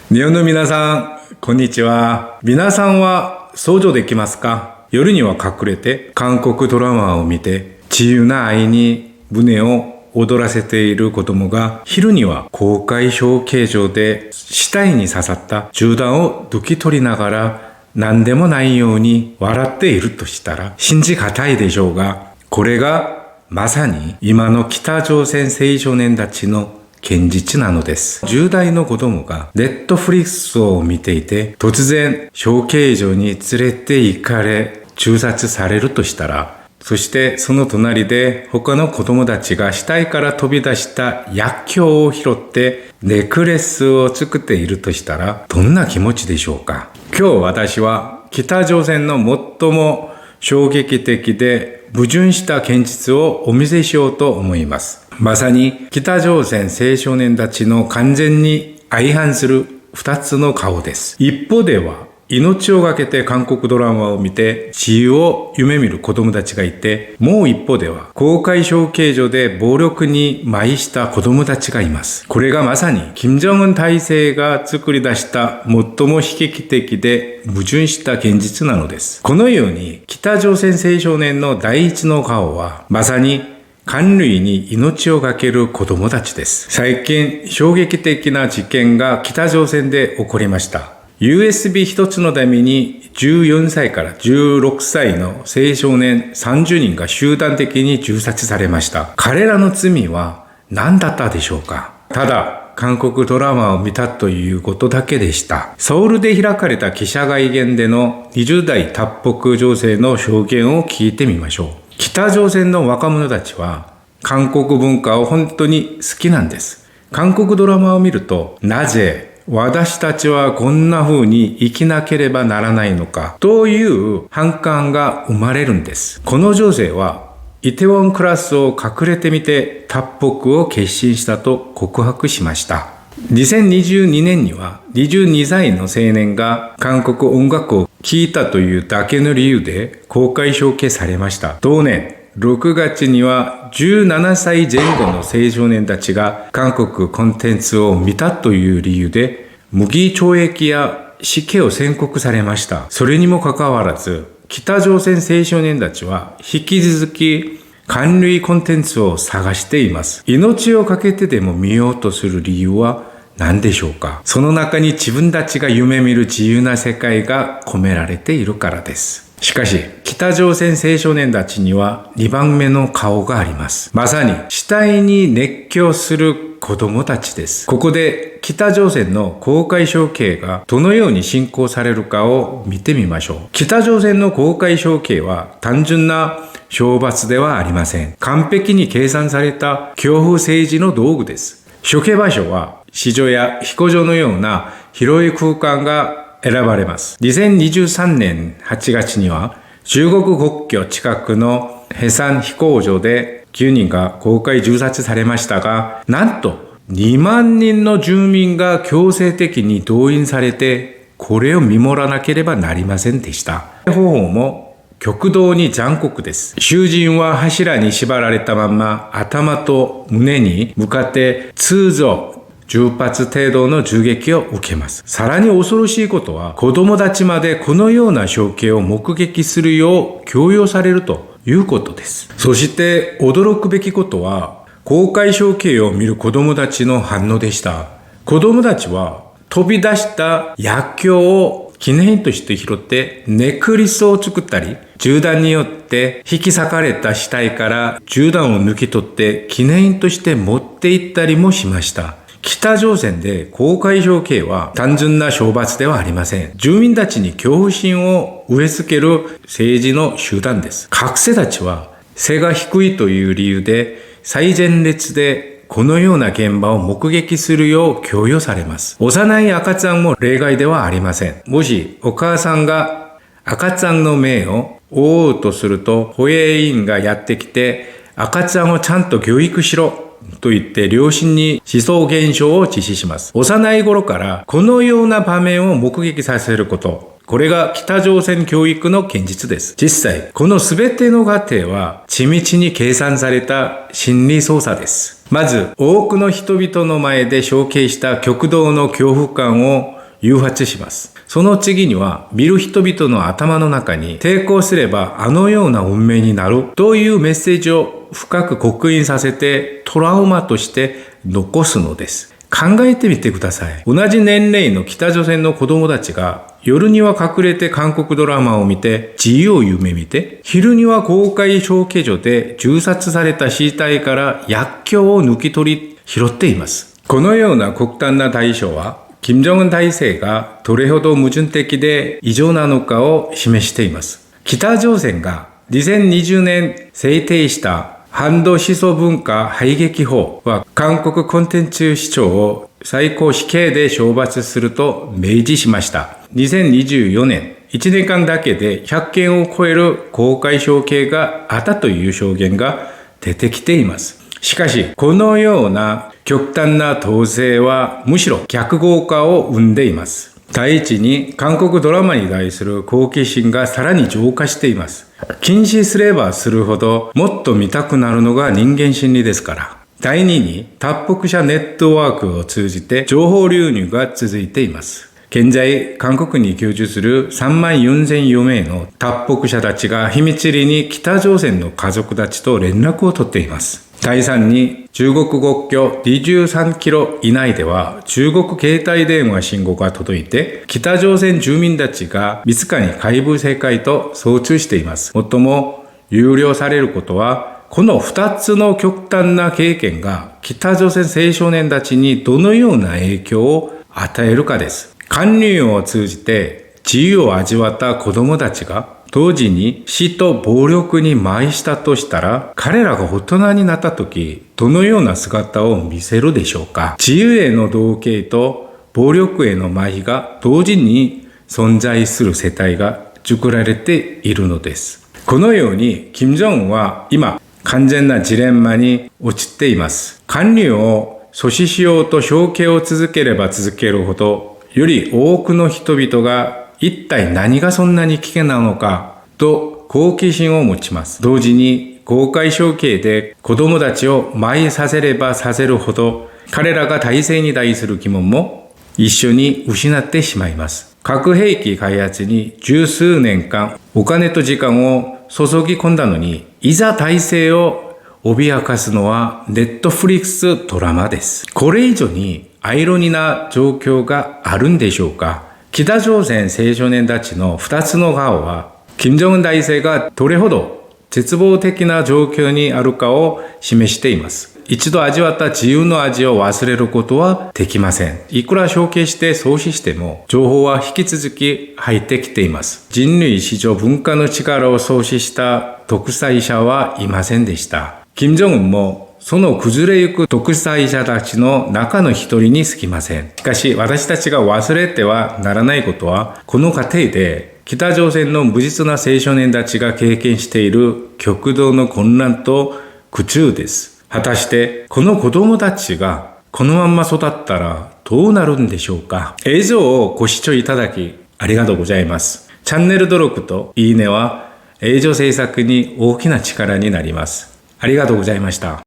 日本の皆さん、こんにちは。皆さんは想像できますか？夜には隠れて韓国ドラマを見て自由な愛に胸を踊らせている子供が昼には公開小形状で死体に刺さった銃弾を抜き取りながら何でもないように笑っているとしたら信じがたいでしょうが、これがまさに今の北朝鮮青少年たちの現実なのです。10代の子供がネットフリックスを見ていて突然小形状に連れて行かれ銃殺されるとしたら、そしてその隣で他の子供たちが死体から飛び出した薬莢を拾ってネックレスを作っているとしたらどんな気持ちでしょうか？今日私は北朝鮮の最も衝撃的で矛盾した現実をお見せしようと思います。まさに北朝鮮青少年たちの完全に相反する二つの顔です。一方では命をかけて韓国ドラマを見て自由を夢見る子供たちがいて、もう一方では公開小形状で暴力に舞した子供たちがいます。これがまさに金正恩体制が作り出した最も悲劇的で矛盾した現実なのです。このように北朝鮮青少年の第一の顔はまさに感類に命をかける子供たちです。最近衝撃的な事件が北朝鮮で起こりました。USB 一つのために14歳から16歳の青少年30人が集団的に銃殺されました。彼らの罪は何だったでしょうか？ただ、韓国ドラマを見たということだけでした。ソウルで開かれた記者会見での20代脱北女性の証言を聞いてみましょう。北朝鮮の若者たちは韓国文化を本当に好きなんです。韓国ドラマを見ると、なぜ私たちはこんな風に生きなければならないのかという反感が生まれるんです。この女性はイテウォンクラスを隠れてみて脱北を決心したと告白しました。2022年には22歳の青年が韓国音楽を聴いたというだけの理由で公開処刑されました。同年6月には17歳前後の青少年たちが韓国コンテンツを見たという理由で無期懲役や死刑を宣告されました。それにもかかわらず北朝鮮青少年たちは引き続き韓類コンテンツを探しています。命をかけてでも見ようとする理由は何でしょうか？その中に自分たちが夢見る自由な世界が込められているからです。しかし、北朝鮮青少年たちには2番目の顔があります。まさに死体に熱狂する子供たちです。ここで北朝鮮の公開処刑がどのように進行されるかを見てみましょう。北朝鮮の公開処刑は単純な処罰ではありません。完璧に計算された恐怖政治の道具です。処刑場所は市場や飛行場のような広い空間が選ばれます。2023年8月には中国国境近くのヘサン飛行場で9人が公開銃殺されましたが、なんと2万人の住民が強制的に動員されてこれを見守らなければなりませんでした。方法も極度に残酷です。囚人は柱に縛られたまま頭と胸に向かって通常10発程度の銃撃を受けます。さらに恐ろしいことは、子供たちまでこのような処刑を目撃するよう強要されるということです。そして驚くべきことは、公開処刑を見る子供たちの反応でした。子供たちは飛び出した薬莢を記念として拾ってネックレスを作ったり、銃弾によって引き裂かれた死体から銃弾を抜き取って記念として持って行ったりもしました。北朝鮮で公開処刑は単純な処罰ではありません。住民たちに恐怖心を植え付ける政治の手段です。学生たちは背が低いという理由で最前列でこのような現場を目撃するよう強要されます。幼い赤ちゃんも例外ではありません。もしお母さんが赤ちゃんの目を覆うとすると、保育員がやってきて赤ちゃんをちゃんと教育しろと言って両親に思想現象を実施します。幼い頃からこのような場面を目撃させること。これが北朝鮮教育の現実です。実際、この全ての過程は緻密に計算された心理操作です。まず、多くの人々の前で処刑した極度の恐怖感を誘発します。その次には見る人々の頭の中に抵抗すればあのような運命になるというメッセージを深く刻印させてトラウマとして残すのです。考えてみてください。同じ年齢の北朝鮮の子供たちが夜には隠れて韓国ドラマを見て自由を夢見て、昼には公開処刑所で銃殺された死体から薬莢を抜き取り拾っています。このような極端な対処は金正恩体制がどれほど矛盾的で異常なのかを示しています。北朝鮮が2020年制定した反動思想文化排撃法は韓国コンテンツ視聴を最高死刑で処罰すると明示しました。2024年1年間だけで100件を超える公開処刑があったという証言が出てきています。しかし、このような極端な統制はむしろ逆効果を生んでいます。第一に、韓国ドラマに対する好奇心がさらに増加しています。禁止すればするほどもっと見たくなるのが人間心理ですから。第二に、脱北者ネットワークを通じて情報流入が続いています。現在、韓国に居住する34,004名の脱北者たちが秘密裏に北朝鮮の家族たちと連絡を取っています。第3に、中国国境23キロ以内では中国携帯電話信号が届いて、北朝鮮住民たちが自らに外部世界と相通しています。もっとも、憂慮されることは、この2つの極端な経験が北朝鮮青少年たちにどのような影響を与えるかです。韓流を通じて自由を味わった子供たちが同時に死と暴力に舞したとしたら、彼らが大人になった時、どのような姿を見せるでしょうか。自由への同型と暴力への麻痺が同時に存在する世帯が作られているのです。このように、金正恩は今、完全なジレンマに陥っています。韓流を阻止しようと処刑を続ければ続けるほど、より多くの人々が一体何がそんなに危険なのかと好奇心を持ちます。同時に公開処刑で子供たちを麻痺させればさせるほど、彼らが体制に対する疑問も一緒に失ってしまいます。核兵器開発に十数年間お金と時間を注ぎ込んだのに、いざ体制を脅かすのはネットフリックスドラマです。これ以上にアイロニーな状況があるんでしょうか。北朝鮮青少年たちの2つの顔は、金正恩体制がどれほど絶望的な状況にあるかを示しています。一度味わった自由の味を忘れることはできません。いくら承継して創始しても、情報は引き続き入ってきています。人類史上文化の力を創始した独裁者はいませんでした。金正恩もその崩れゆく独裁者たちの中の一人に過ぎません。しかし私たちが忘れてはならないことは、この過程で北朝鮮の無実な青少年たちが経験している極度の混乱と苦痛です。果たしてこの子供たちがこのまんま育ったらどうなるんでしょうか。映像をご視聴いただきありがとうございます。チャンネル登録といいねは映像制作に大きな力になります。ありがとうございました。